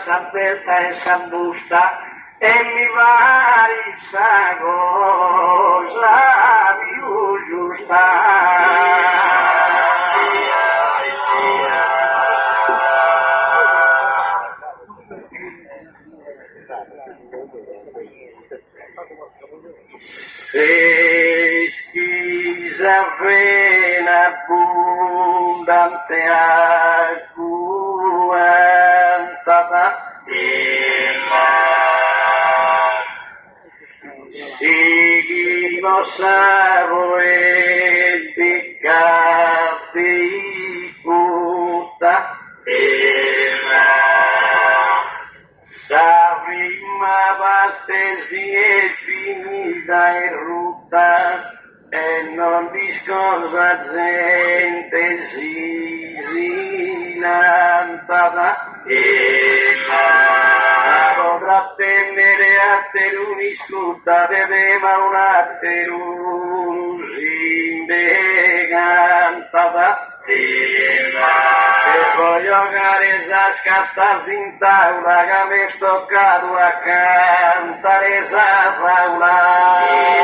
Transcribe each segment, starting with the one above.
S'aperta esa busta e mi va il sago la più giusta. Se schizofrena abbondante acquantata si mossavo e piccati putta s'arrima bastesi e finita e rutta e non discorsa gente si lantava potrà tendere a teruni scuta beveva un atterun indegantava e poi giocare a scattarsi in tavola che mi è toccato a cantare esa faula.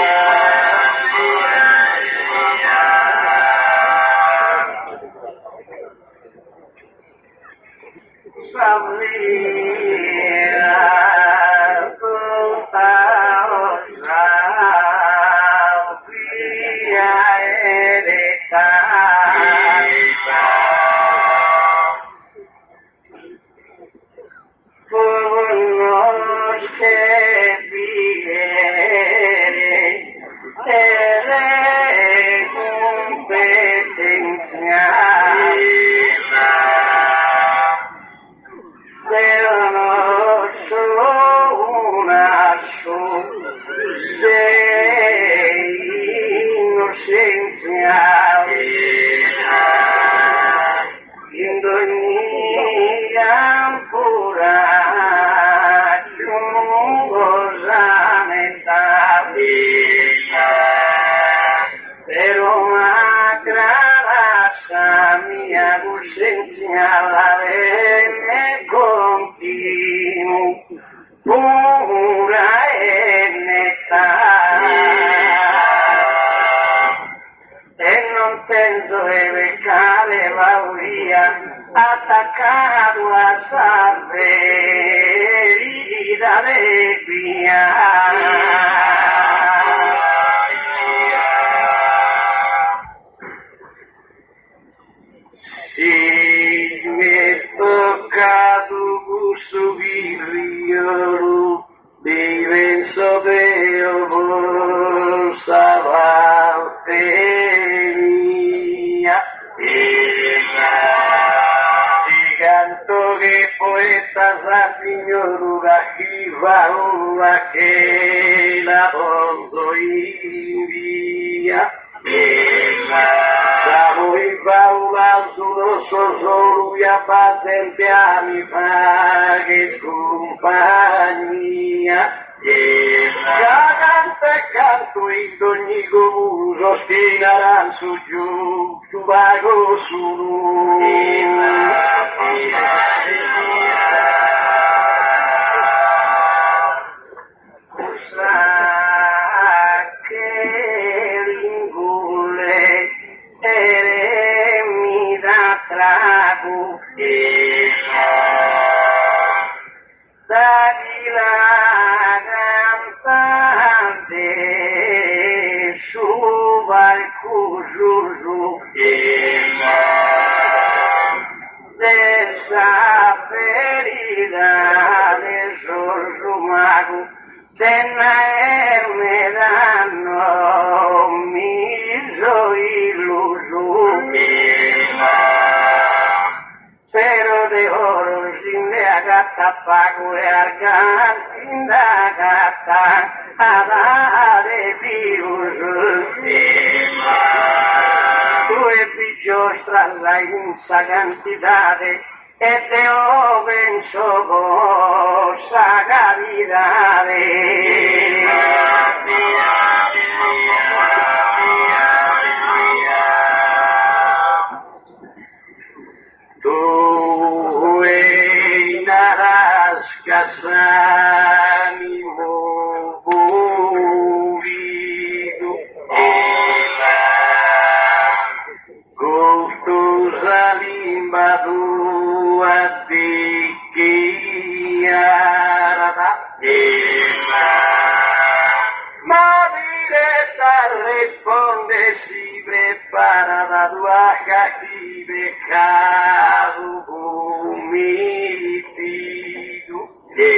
Attaccato a sapere d'allegria si mi è toccato gusto virriolo di venso deo savanteria canto che poeta sa signora chi va una che la posso invia da voi fa un altro solo a pazienza mi fa che compagnia canta e canto in ogni gomuso spinaran su giù su vago su sa che ringulle lago Dalila cantante suba il cujuju dessa ferida de Giorgio Mago tenna ermedano miso illuso pero de oro sin de agata pago e argan sin de agata ada de virus due pigiostra la immensa cantidade e te oven sobo sagaridade tu einarás casani movido gostosa limba tua dichiarata ma diretta risponde si prepara da tua cachive cadu umitido che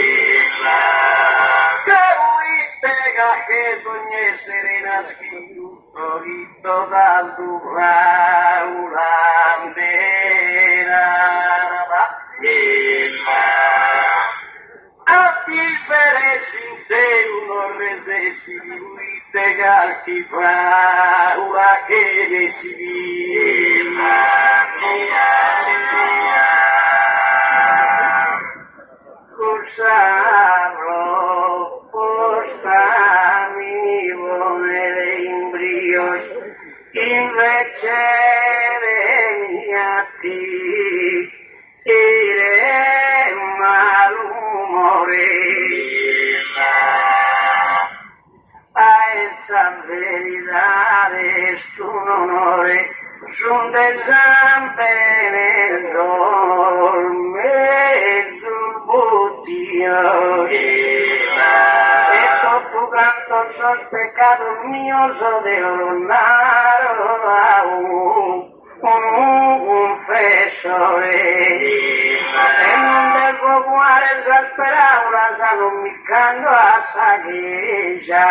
lui pega che sogne serena schiu torito dal tua ulandera a vivere sincero non resesi lui pegar chi fa ora che decidi Cursarlo postami buone imbrios invece veniati ire malumore a esa veridad es tu honore son desante nel dorme Esto tu canto sos pecados míos o de ornar a un confesore en un desboguar esas palabras anomicando a saguilla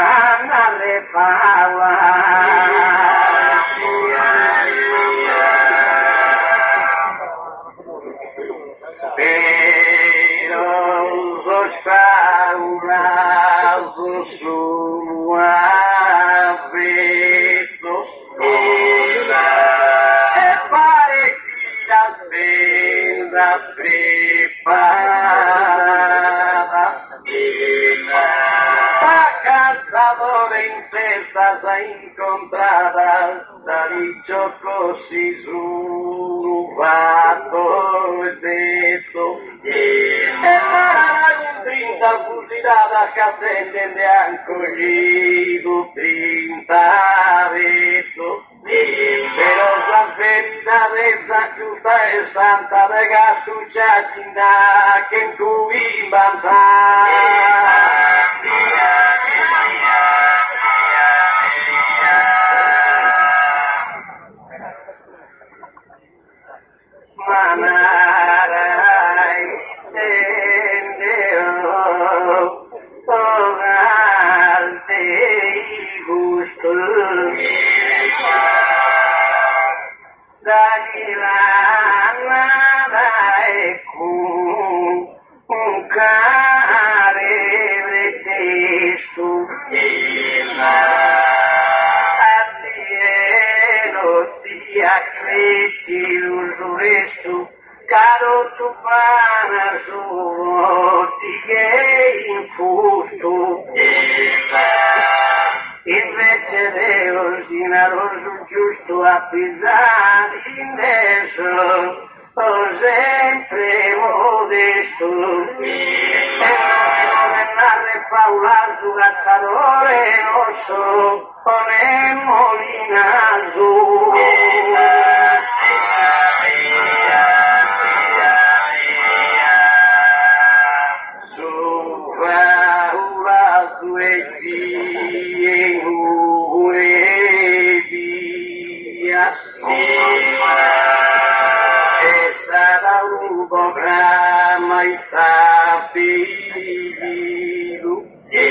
na repaua pero restaurados suavetos e parecidas vendas preparadas a cazadores incestas a encontradas da dicho così surubato de eso e para algún 30 fusiladas que ascenden de han cogido 30 besos pero la veridad de esa justa es santa de gasucha china que en tu vivanza Manaray tendeo togarte gusto Dagilana un care testo Acreti l'usurestu, caro tu pana ti che infusto. Invece de ordinare sul giusto a pisare in esso, ho sempre modesto. E non andare faular su cazzatore, non so, con il molinazo. e sarà un programma stabilito e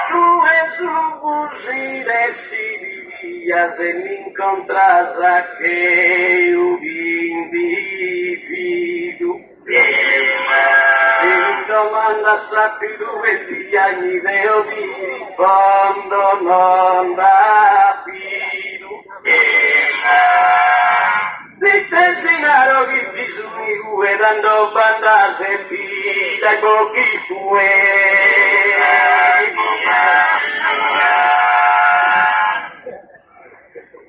tu Gesù così desidia se mi incontrasa che io individuo in domanda sappi dove gli anni deo vi rispondo non da fido Dite sinaro che bisogni due dando banda se fida pochi tue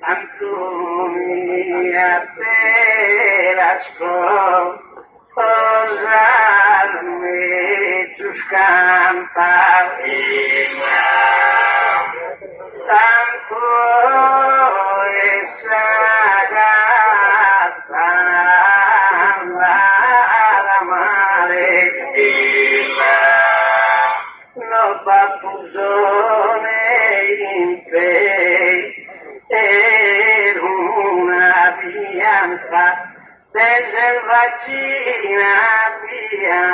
Antonia te las cosas me tus cantar tanto esa gata la mare no papuzone in te per una bianca selvagina via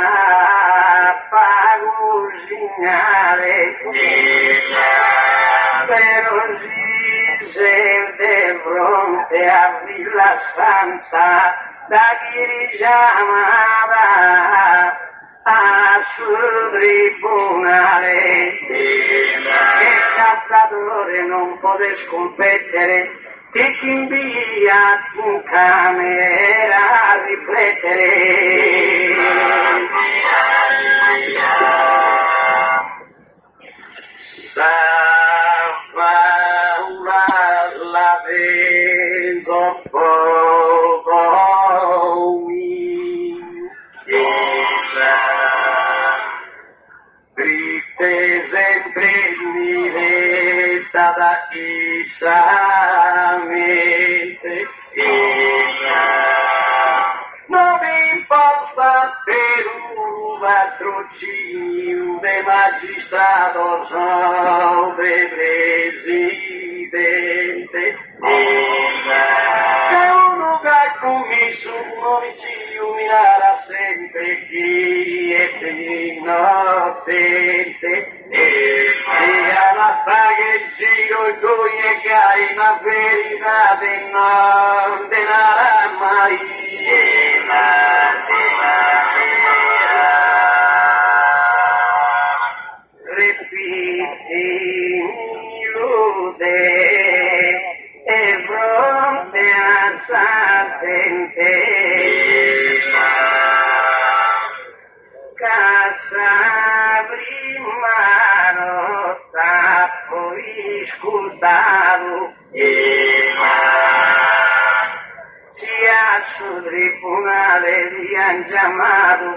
pagusinare però si de fronte a Villa Santa da chi richiamava a sul tribunale che cazzatore non poté scommettere che chi invia in camera a riflettere la vedo poco triste sempre diretta da chissà mente non mi importa per un patrocinio de magistrato sobre presidente che uno che ha commesso un omicidio mirarà sempre chi è innocente e alla paga il giro e coi e cai una verità che non denarà mai repiti lude e fronte a sa gente casa prima notte poi scutato sia sul tribunale vi han chiamato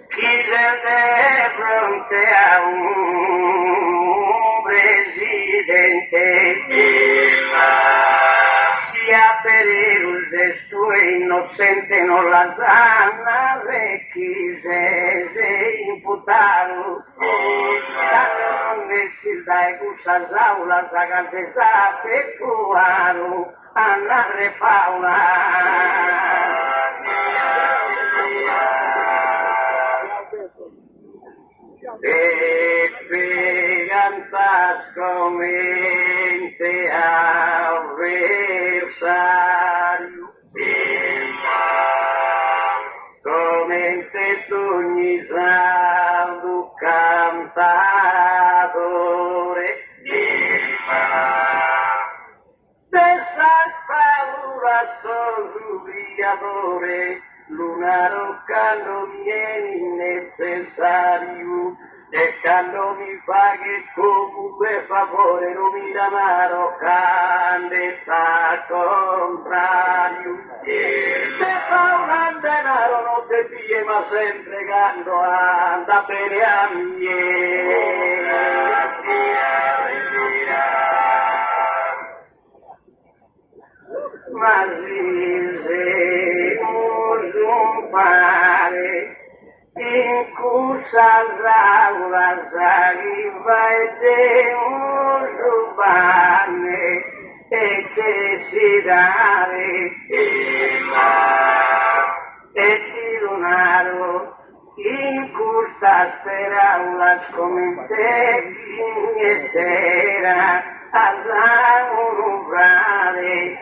chi se de fronte a un presidente sia per il gesto innocente non la sanna e chi se imputato non messi dai cusas aulas a cantesà effettuato andare fauna e fantasticamente avversario come ogni saldo cantatore stessa paura sorriatore lunaro quando vieni necessario e quando mi paghi comunque favore non mi damaro quando sta contrario se fa un denaro non te pie ma sempre quando anda bene a ma se un pare in cursa l'aula saliva e te un rubane e che felicidade e ti donaron incurtas per aulas comenté e sera alla unubrare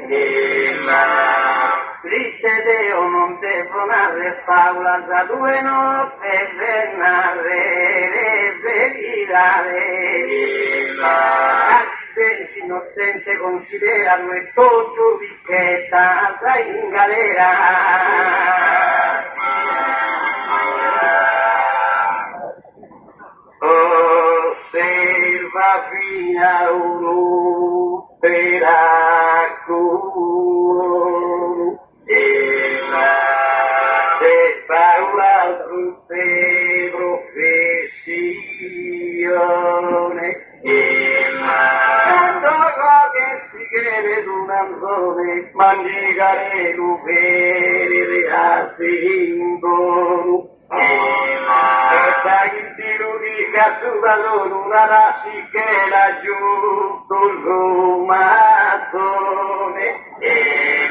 Triste Deo non devo narre faula da 2 notte per narrere veritare Anzi innocente considerano e tutto ricchezza in galera Osserva fino a un'opera se paura tutte professione tanto che si crede d'un'anzone mangiare l'upere rearsi in coro e dai tiro di cazzurano una rassi che laggiù sul mattone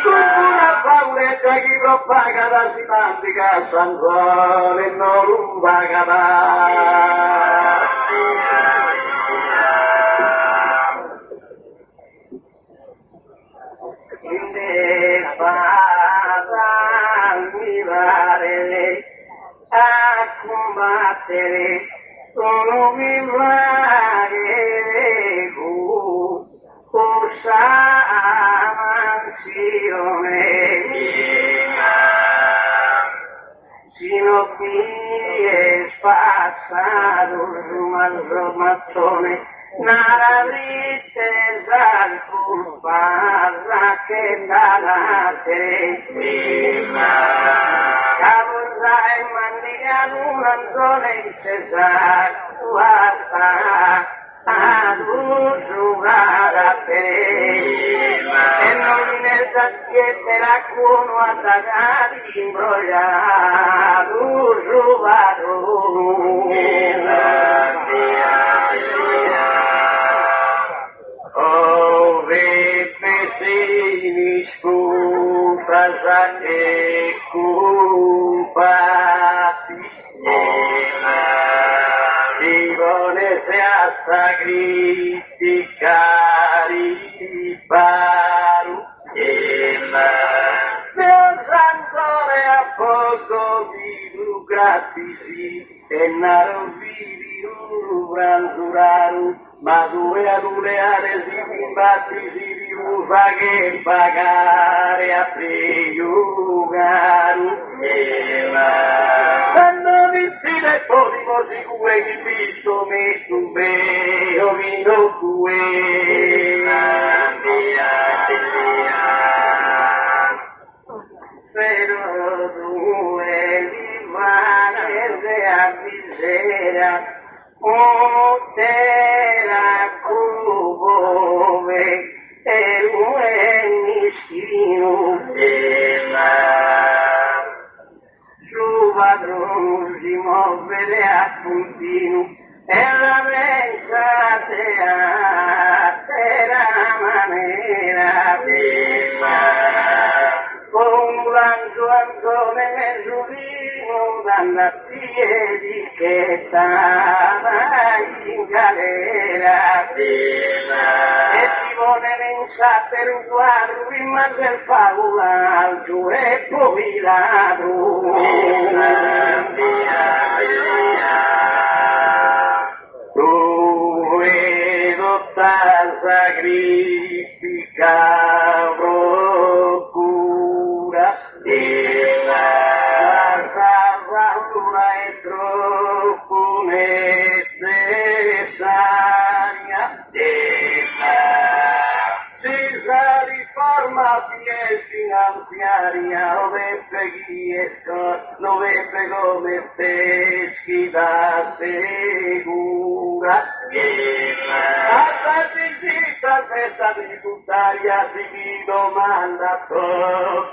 con una pauretta chi propaga da si mandica a San Juan e non rubaga ne farà mirare a combattere sono vivare corsa mansione sino qui è spassato il mattone nara tristezza culparla che dalate Caposa e mandiano una zona incesare guarda ad giocare a te e non ne schiette la cuono a tagari imbrogliato giocaro oh vepesini scusa e culpati Divone se a sacrificare i paru Dio Santore a poco di lucratisi e naro vivi uranduraru ma due ad uleare si imbatti si riusa che pagare a priugaru quando vissile podimo sicure di visto me tu veo vino tue però due rimane a misera Otera cubove e un mischino Su padrone si muovere a puntino e la pensate a terra maniera con un lancio anzone mezzurino danno a piedi che stava in galera e si vuole pensare per un quadro prima del favolaggio e poi ladro tu vedo sacrifica procura la è troppo necessaria si sa riforma finanziaria dovrebbe come peschi da sicura Assassinita questa tributaria si domanda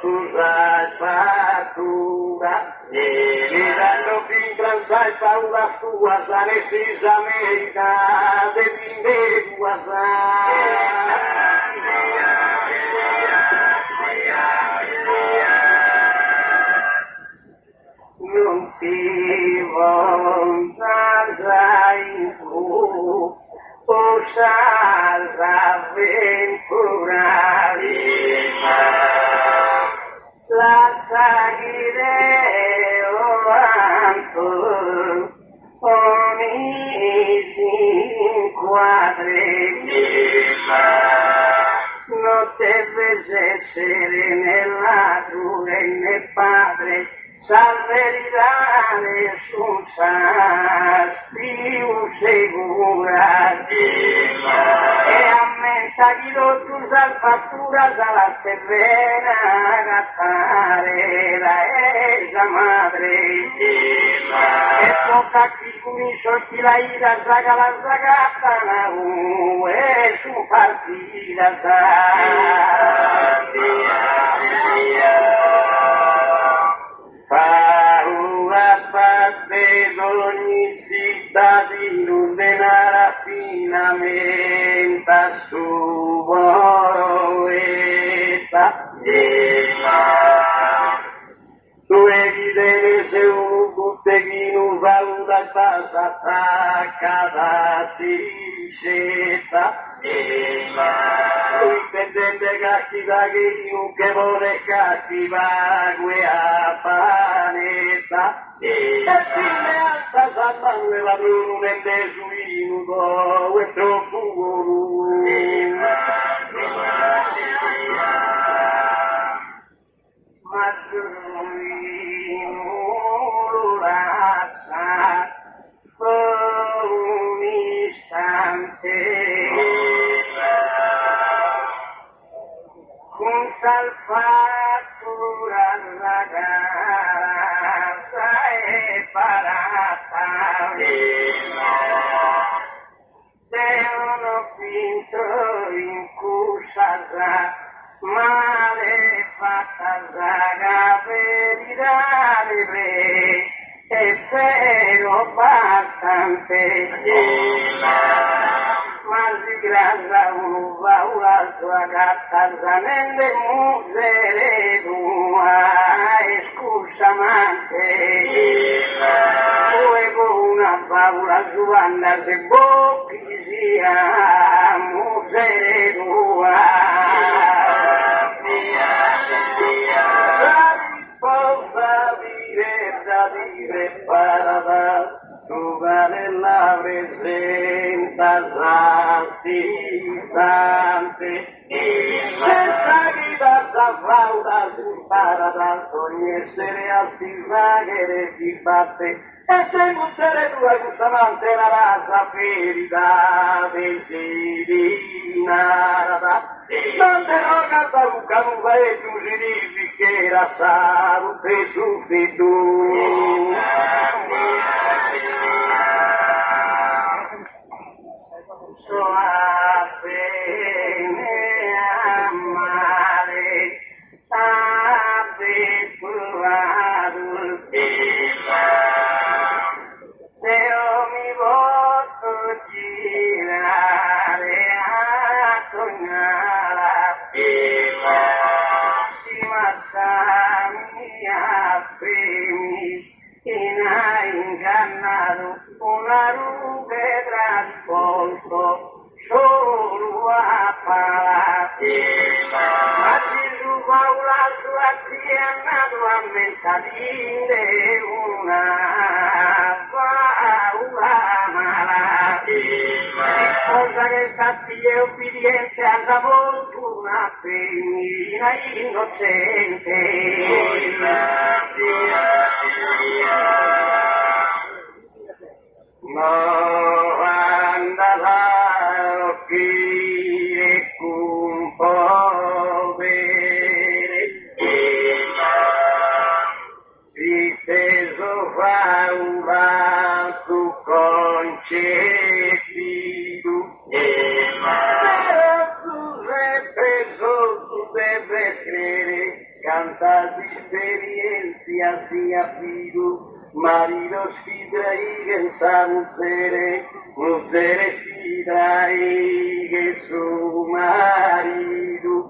tu sai fattura e danno fin gran sai paura tua sane si America de pinde guasa ogni inquadre non deve essere nella crure né padre salveridade sul più segura e ammenta chi lo tu salvatura dalla terrena gattare la esa madre e tocca chi comincia chi la ira zaga la zagata la e su partita paura parte d'ogni cittadino della raffinamenta su poeta tu evidene se un butteghino va una casa attaccata scelta lui pendente cacchi da che vuole cacchi vague a panetta e fine alta salvando la bruna e desuinuto e troppo ma lui razza per un istante con salvatura la casa è parata devono finto in cusa male fatta zaga verità e però bastante ma si granda un paura sua gatta zanende musere tua e scusamente poi con una paura sua andase bocchi sia musere tua dire parada tu nella presenza santante questa guida flauta sul parada ogni essere assisagere ti batte e se tutte tue gustamante la razza ferita desidinata non te lo canta un camuva e tu si dici che era salute su fidu suave amare abituado Deo mi voto girare a sognare si massami primi ha ingannato una rupe trasporto solo a palazzo ma si ruba una sua triennata a mentadine una paura malatina cosa che sappi è obbediente alla fortuna femmina innocente no andava qui e un po' bene difeso fa un vaso concepito però tu sei preso tu deve credere canta di esperienza sia fido marido si traiga mujer si traiga su marido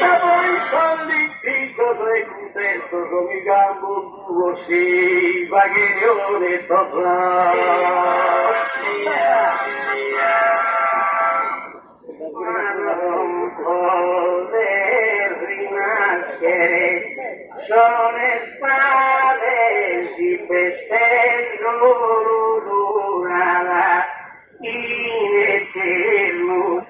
ma poi sollitico sei contento con mi gambo tuo si vagherione ma non può rimasti maschere, sono le spade, si festello durarà in eterno.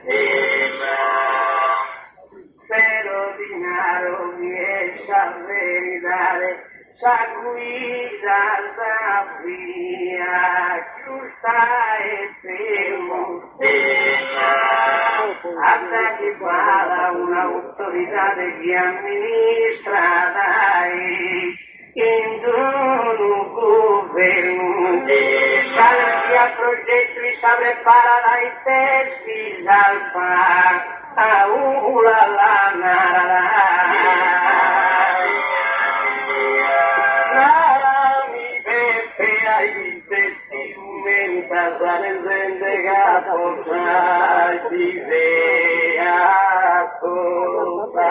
Pero dinaro esa veridade, sa guida sa via, giusta e fermo. Hasta che para un'autorità che amministra dai in un governo. Cada dia progetto e sa prepara dai testi salva. La la mi pepe ai testimenta sanente gato di vea cosa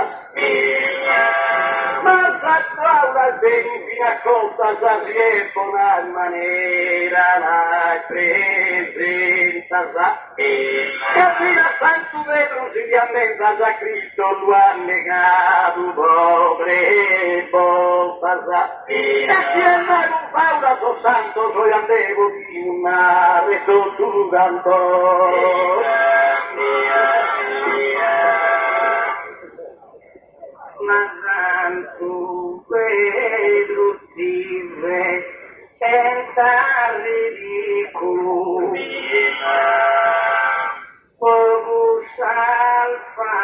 ma s'attuala fino a colta sa siepola manera la presenza sa capira santo Pedro si diamenta sa Cristo lo ha negato pobre volta sa e si è nato Paula so santo so andevo di un mare tu canto ma santo Pedro vive senza ridicolo Fogus alfa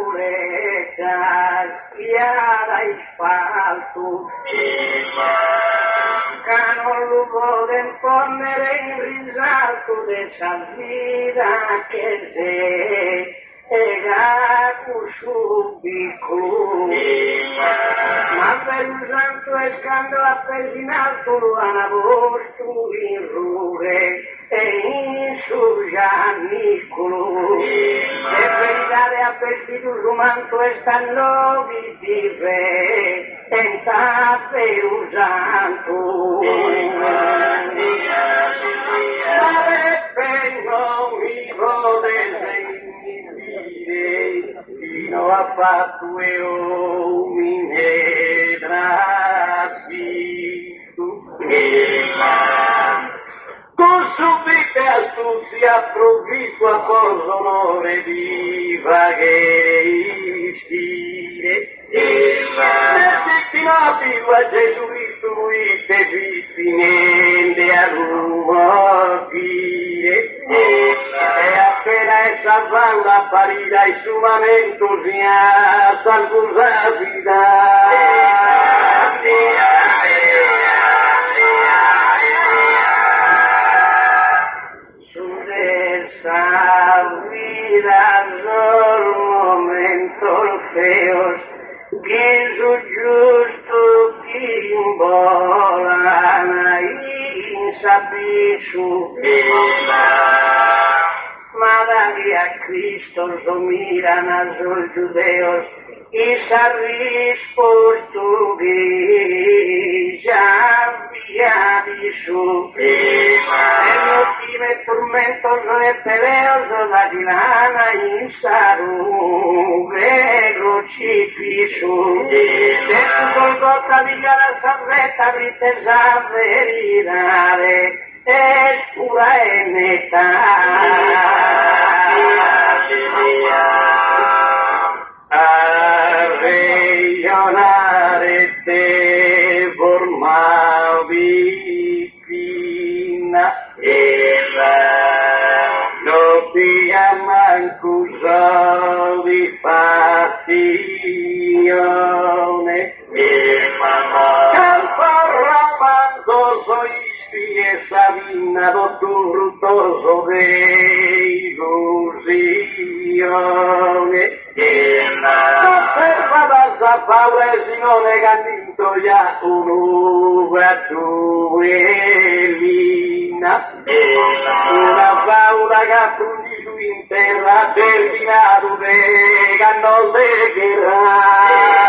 uretas schiara asfalto Cano lupo del ponere in risalto dessa vita che se era subito ma per un santo e scandalo appesinato lo hanno posto in rure e in su Giannicolo e verità a vestito su manto e stanno vive e sta per un santo sarebbe non mi potesse fino a fatto e umine trasfitto con subite astuzia approfitto a cosa onore di vaghe stile destinati a Gesù Cristo lui te vitti niente a ruopire e appena essa va apparire il suo entusiasta salvuta su vida no momento feos que su justo quimbola insabisu Madre a Cristo so miran a los judeos y sabéis portugués ya había dicho en los primeros tormentos no es peleos no la dilana y saru vero cipiso de su Golgota villa la sabreta britesa veridade es pura e neta a regionare te formavi fina non ti ammancusavi passione campo romanzoso e Savina dottortoso de illusione osservata sa paura si non è cantinto ya un'uva duelina una paura che pugni su in terra terminato de canno de guerra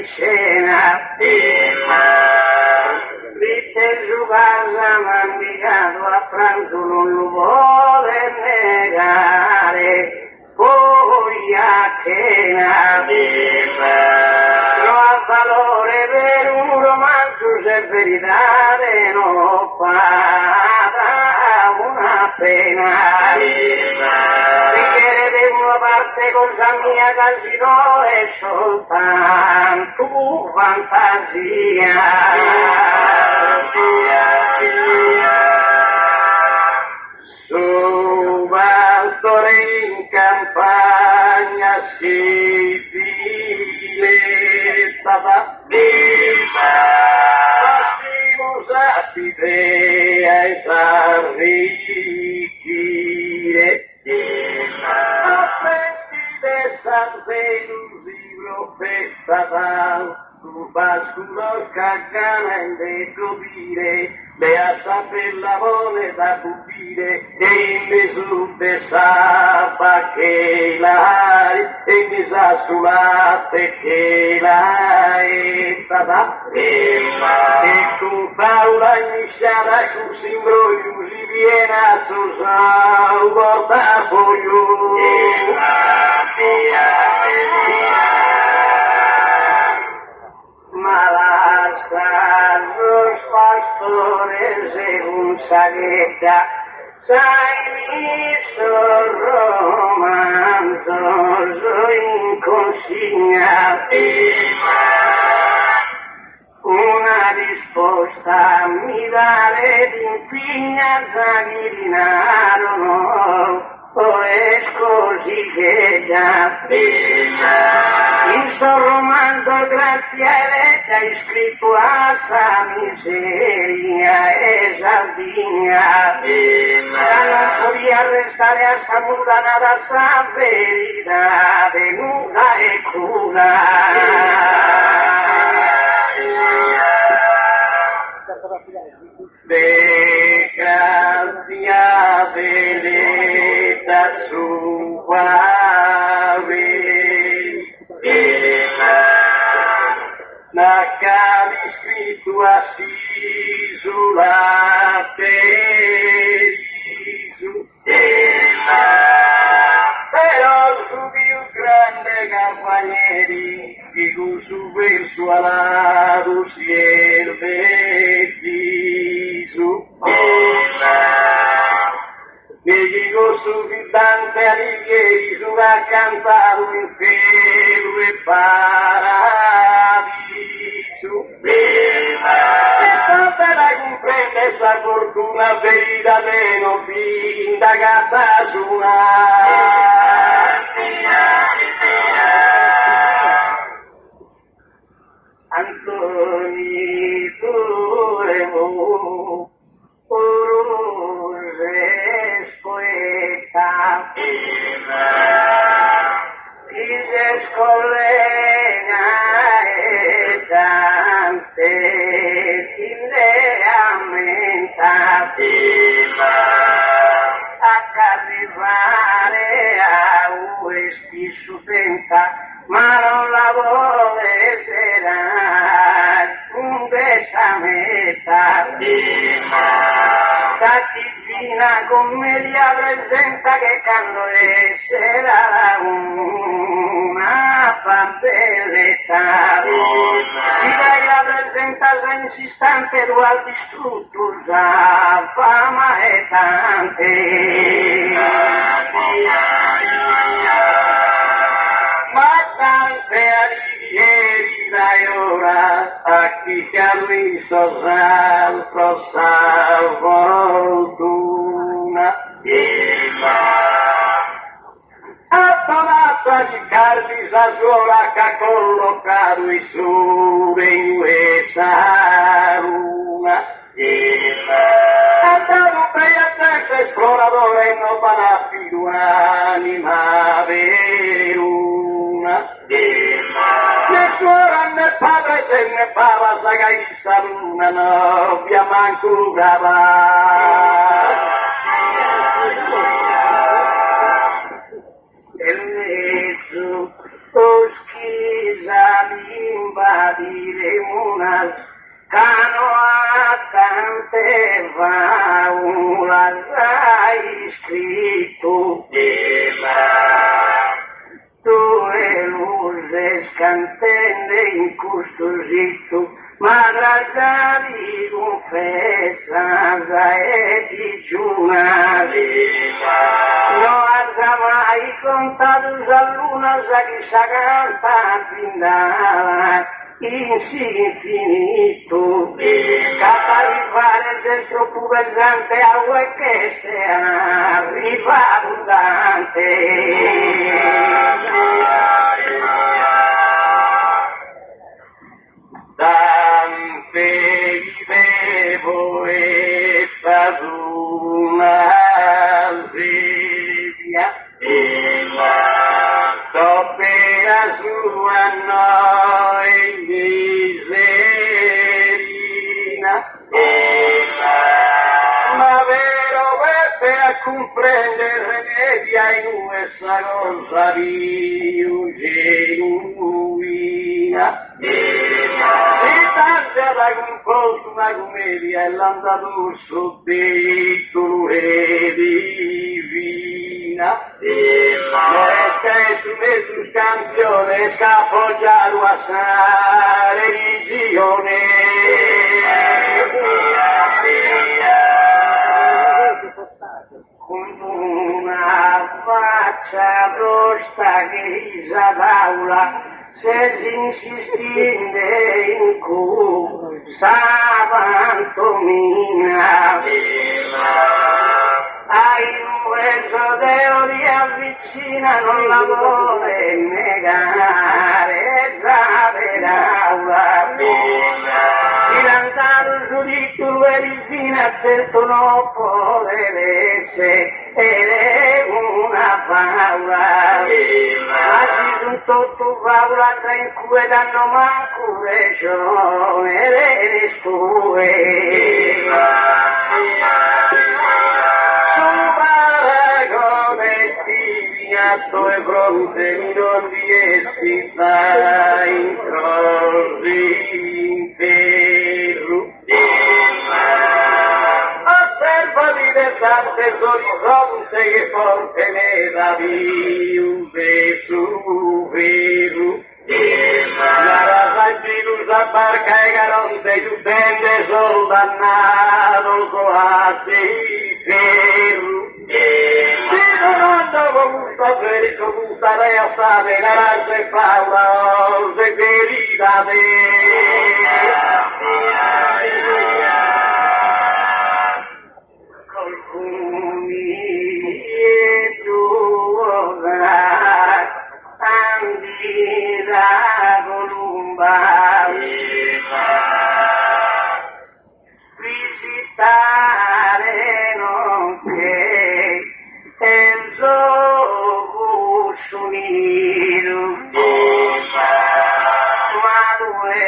scena, viste su casa mandicato a pranzo non lo vuole negare, poi a cena, non ha valore per un romanzo se verità non fa una pena. Di una parte cosa mia casino è soltanto fantasia. Su Valtore in campagna civile stava viva, massimo sapite ai s'arricchire. San Pedro festa su basculo cagana in decopire, le a saper la moneta pupire, e mi su besava che l'hai, e mi sa sulla perché l'hai stata, e con paura iniziata così imbroglio, si viene a sosa, un portafoglio. Ma lascia los pastores en un sagueta, sai visto romanzoso in consigna, una risposta mi dare d'infigna sanguinarono. O es così che già il suo romanzo Graziele ha iscritto a sa miseria e Sardegna, ma non podia restare a sa mudanata sa verità venuta e cruda. De grazia veleta suave, na cavi scritto assiso la terisu, però su più grande cavalieri, di cui su verso alato si mi dico su Dante Alighieri, su ha cantato in cielo e paradiso. E tanta la comprende sa fortuna verità meno finta gatta su una. Antoni Turemo, poeta, y descolena tante tineamenta a arrivare a questi supenta, ma non la vuole serà un besameta. Sativina commedia presenta che quando sarà una pantelletta, si dai la presenza insistente tu al distrutto già fama e tante. Ma tante alighieri dai ora a chi che ha visto l'altro fortuna. Ha trovato a Riccardi Sassuola che ha collocato i suoi in questa luna. Ha dato per a gente esploratore e non farà più un'anima veruna. Ne suora ne padre se ne pava sa che questa luna non abbia manco grava. E mezzo o schisa limba diremos canoatante faulas ha escrito tu eluses cantende in custosito madrasari confessas e digiunari no has mai contados alunas a que se canta brindar infinito caparivares dentro pubesante agua que sea arriba abundante Dante vivevo e paduna sedia Topera sua noi miserina ma vero vete a comprendere remedia in questa cosa genuina si tante da composto una commedia e l'andato sottotitolo è divina no es que su sus canciones que apoyaron a esa religión con una faccia rosta grisa d'aula se insistinde in savantomina ai nueso deo di avvicina non la vuole negare esageraula si lanzaron giudizio e rifina certo non può essere ed è una paura ma si sono tutto paura tra in cui danno manco regione ed è stue atto e fronte mi non riesci in crossi in ferro osservami del tante orizzonte che forte ne da viuve su vero la raza girus a barca e garonte giustende sol dannato coate ferro comunque per comunque realtà de garage e paura de querida de colcuni e tuosa andira columba visitare non che Enzo Bussunino Madue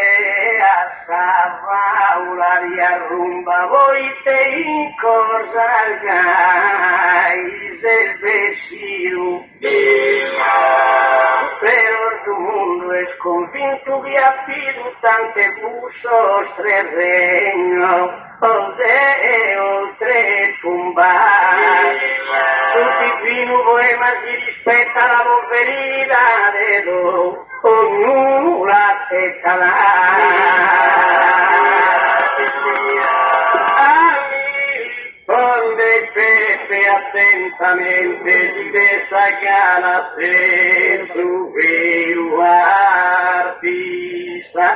a Savaula riarrumba voi te in cosa gais del vecino pero su mundo es convinto que ha sido tante busos tres regnos donde oltre tumbar un divino poema si rispetta la poverità de lo ognuno l'accetterà Ponde Pepe attentamente diversa chiara se su vero artista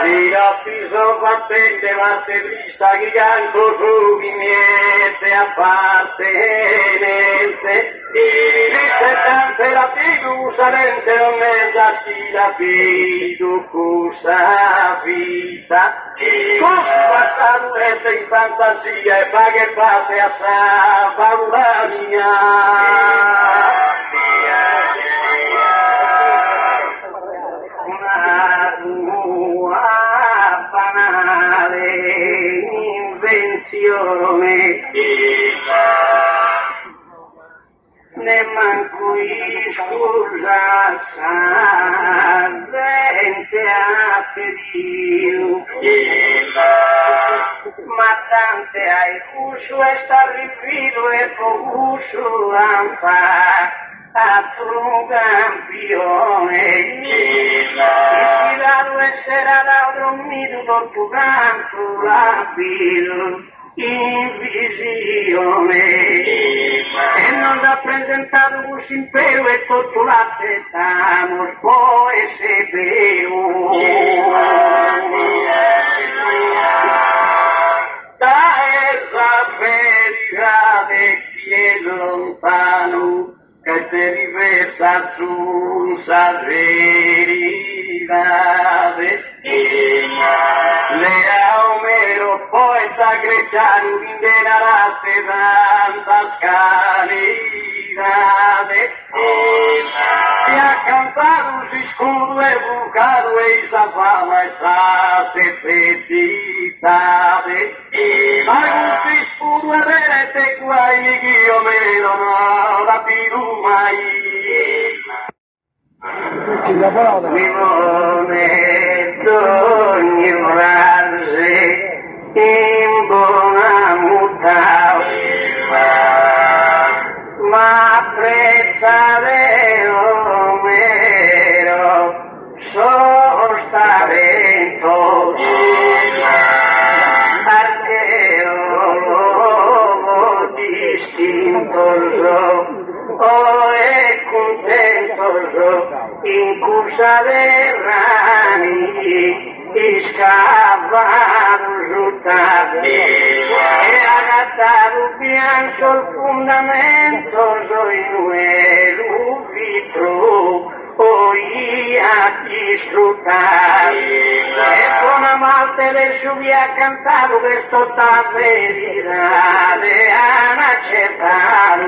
Mira piso battente batterista che canto su niente appartenente Dice tante la fiducia rente o mezza stila fiducia vita Con questa durezza in fantasia e fa che parte a sa paura mia Una banale invenzione ne manco scusa gente a peril ma tante hai uso e sta rifido e uso a tu campione ispirato e será dormido por tu canto rapido in visione e non ha presentato un impero e tutto l'accettamos poi se veo da esa feria de chi lontano che te rivesa su sa verità Lea Homero, poeta greciano, indenaraste tantas calidades. Y ha cantado su escudo, he buscado esa fama, esas efectividades. Algún escudo, he verete guay, mi guío me no la pido mai. Vivone d'ogni frase in buona muta ma apprezzare Omero sostavento archeologo distinto oh e contento in cursa dei rani scavano risultati e agattato bianco il fondamento in un vitro o ia distruttati e con la morte del suo ha cantato questo verità e hanno accettato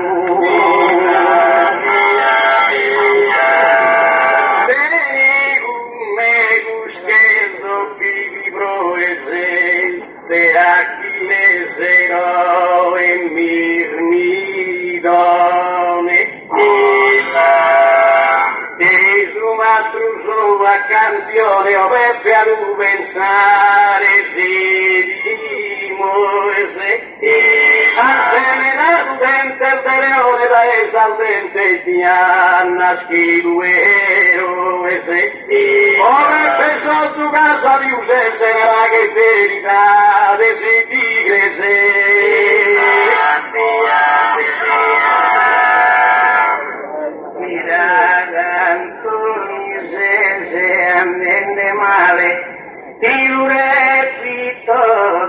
de Aquiles ero en Mirmidone e su matruso a cantione o beppe a pensare si Asemenato dente il teleone da esaltente di Anna Schiluero e se ora penso su casa di usenze nella che verità de si tigre se mira Antonio se andende male il repito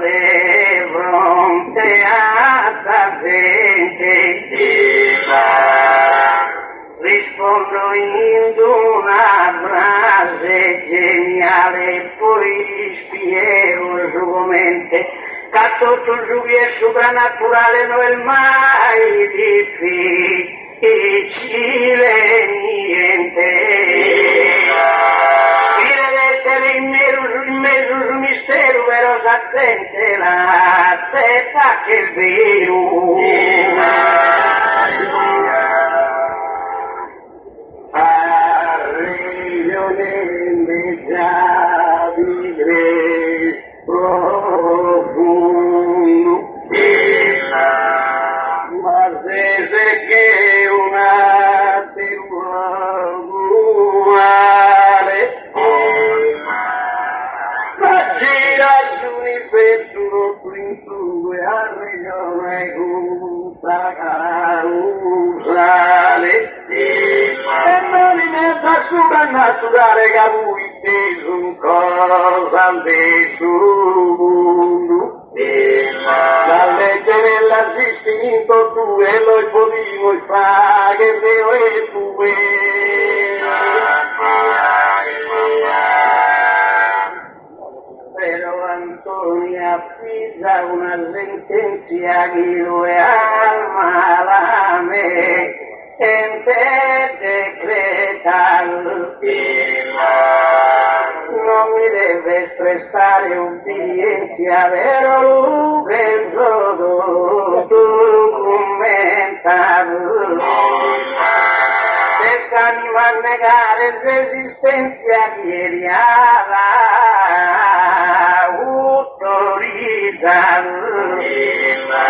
de fronte a esa gente rispondo in una frase geniale poi spiego subamente che tutto il giubile soprannaturale non è mai difficile niente in mezzo sul mistero però s'attente la zeppa che è vero arrivo nelle giavi profondo ma se che una uguale gira su un petto printo e arriva gusta causale e non in essa soprannaturale che voi inteso un cosa del suo mondo la legge dell'assistimento tu e lo potevo fare che devo e tu pero Antonia pisa una sentencia que lo alma la me en te decretar no me debes prestar obediencia pero ven todo documentado negare resistencia guerriera autoridad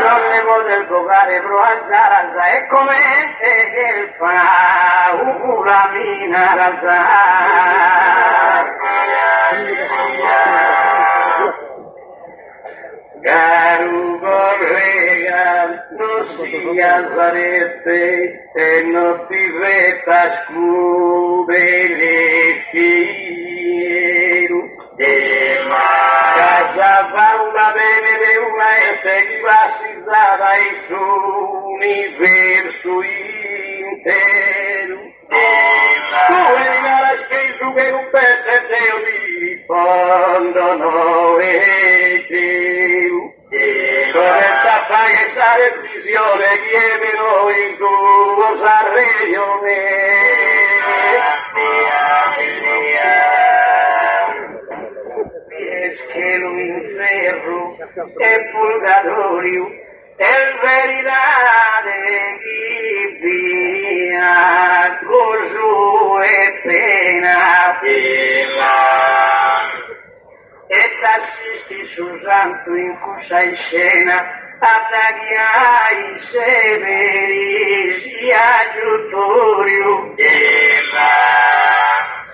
non ne vuole giocare proazzara e come che fa una mina caro collega, non sia zarete e non ti veta scudere fiero. Casa fa una bene de una effettivazizzata il suo universo intero. Tu vedi la scritto che un pezzo è Dio ti rispondono e Dio. Questa fai esa decisione chiedelo in tuo sarrione. Es que lo inferno es purgatorio, es veridad divina, gozo e pena. Et assisti su santo in cusa scena, attaghiai severi aiutorio.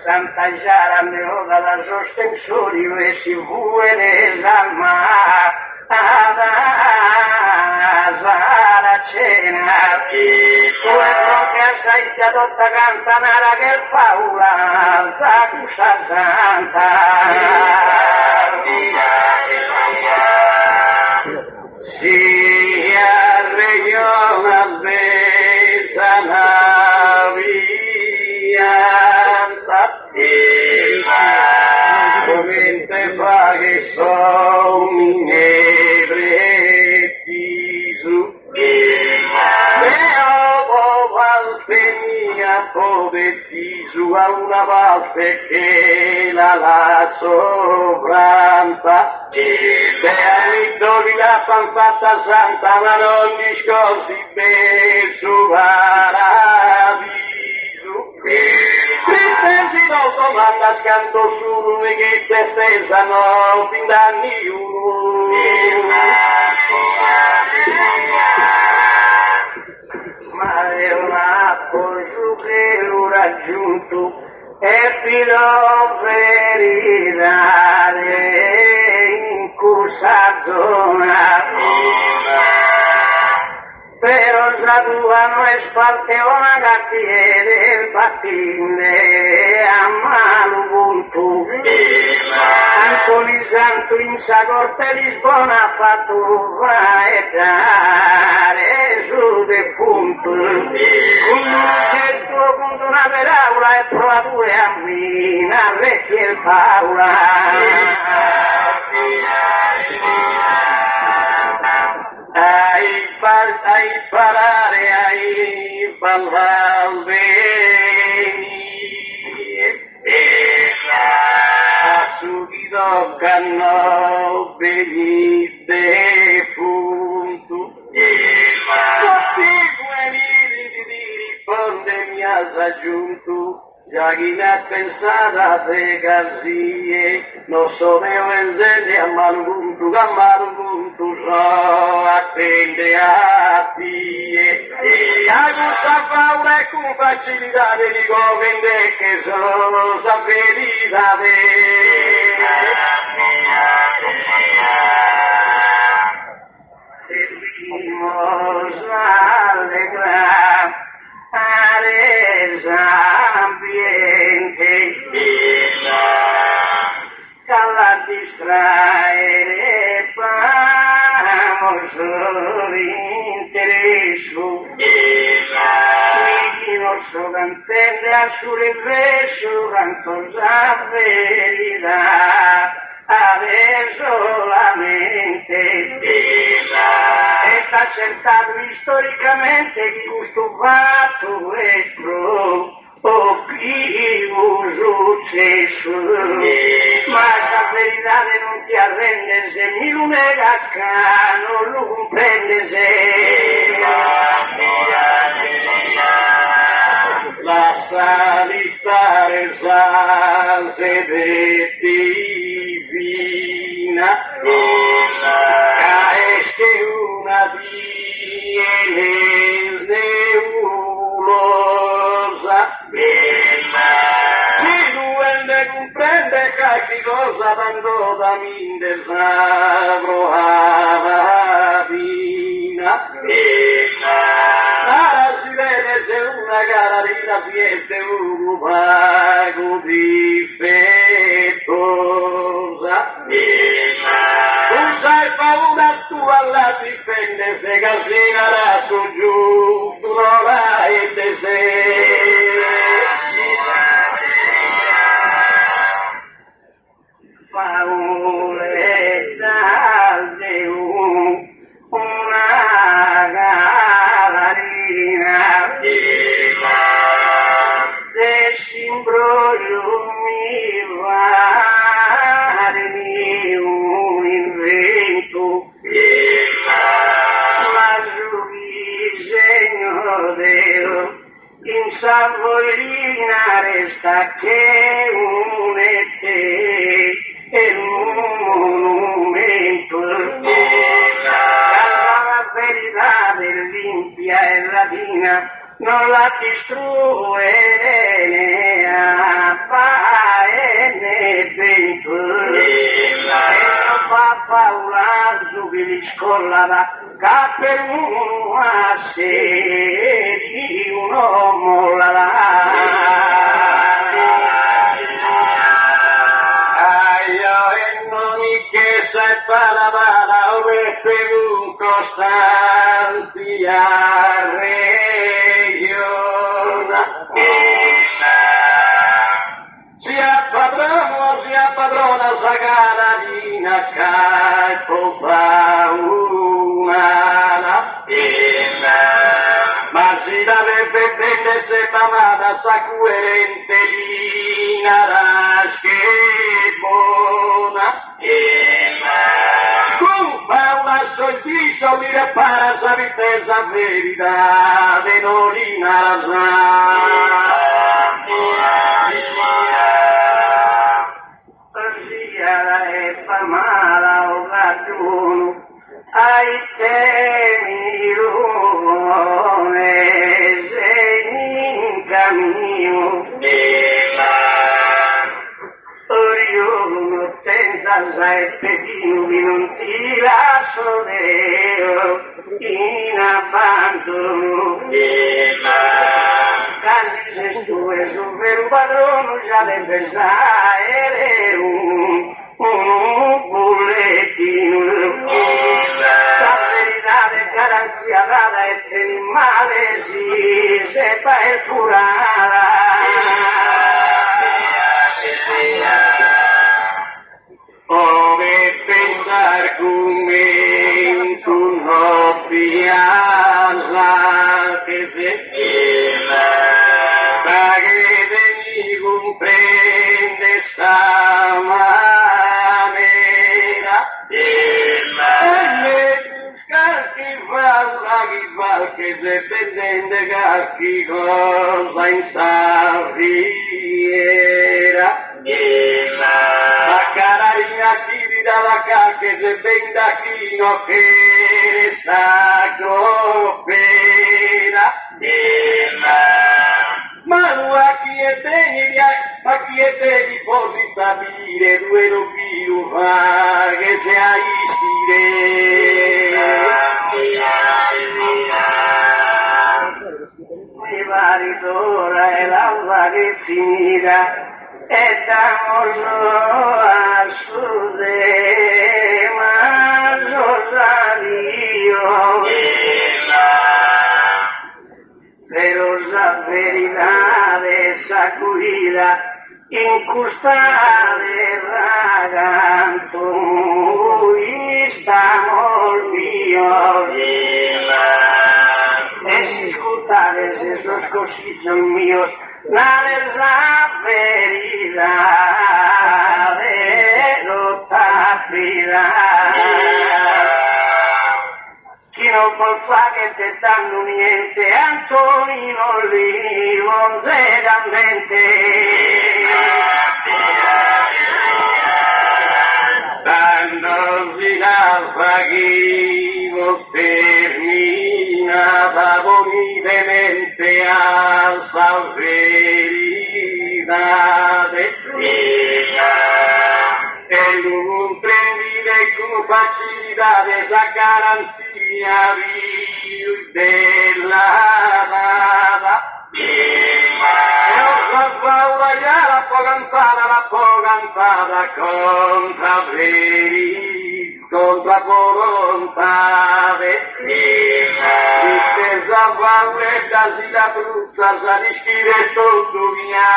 Santa Giara meoda da sostensorio e si vuole salma ad Saracena. Tu e che assai ti adotta cantanara che paura Zacusa Santa. Si arregliona besa navia come te fa che sono preciso preciso a una parte che la sovranta e all'intorno la fanfatta santa ma non discorsi per su paradiso. Tristesi non domanda scanto su che te stessa no fin danni ma è un appoggio che l'ho raggiunto e fino verità in questa zona però la tua non è parte una gattiere il pattine a mano punto Antoni Santo in sa corte Lisbona fatto vai e dare su del punto un gesto punto una peraula e provature a mina vecchia e paura ai parare ai balbeni subito canno venite punto tutti quelli di risponde mi has aggiunto già chi ne ha pensata te garzie non so ne ho enzende a mano punto so attende a te e a questa paura e con facilità ti dico che sono saperita te servimos allegra aresa ambiente cala distraere famoso interesso mi nostro cantende a su regreso canto la verità adesso la mente está sentado storicamente che questo fatto è o più successo ma la verità non ti arrende se mi non è cascano lo comprende se la salita esa sede divina, caesce una vienes nebulosa, si duende comprende che cosa tanto da min del sabro avina, Ara si vede se una gara di la siete un pago difettosa. Tu sai paura tua la difende se casina la su giù, tu non hai te se. Pauretta di una gavarina de s'imbroglio mi varmi un invento ma disegno Dio insavorina resta che un e te e un monumento la verità dell'Impia e latina non la distrugge ne appare ne vento e non fa paura su che li scollava che per uno a sé di un uomo la para per un costanza regiona sia padrona sagarina calco fa umana ma si deve prendere se mamada sa coerente lina rasche buona una sortiso mi repara sa vitezza verità de norina la sia e famala o ragione ai temi rune se in cammino io non pensa sai pedino che non ti lascio Dio in abbandono casi se tu e su per un padrone già le pensare un bollettino la verità di garanzia vada e per il male si seppa e curare come pensar argomento no piazza che se che mi comprende sa manera e me buscar chi fa che se pretende che cosa in saviera la carina chi vi dà la calche se venda chi no che sacro pena ma non a chi è te può stabilire due lo più fa che se hai mi vari d'ora e l'alba che finirà e damos a su de más rosario pero la veridad sacudida incrustada de raganto y estamos míos escuchar esos cositos míos la veridad de lo tapida que no non può fare che te danno niente, Antonino lì non seriamente. Dandosi la faghivo terminata bonitamente a salverità de e non prendite con facilità esa garanzia della data. La può cantata contra veri, contra volontà. Difesa valetta si la truzza, sa di scrivere tutto mia,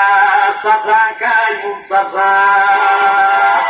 sa zanca in un sa.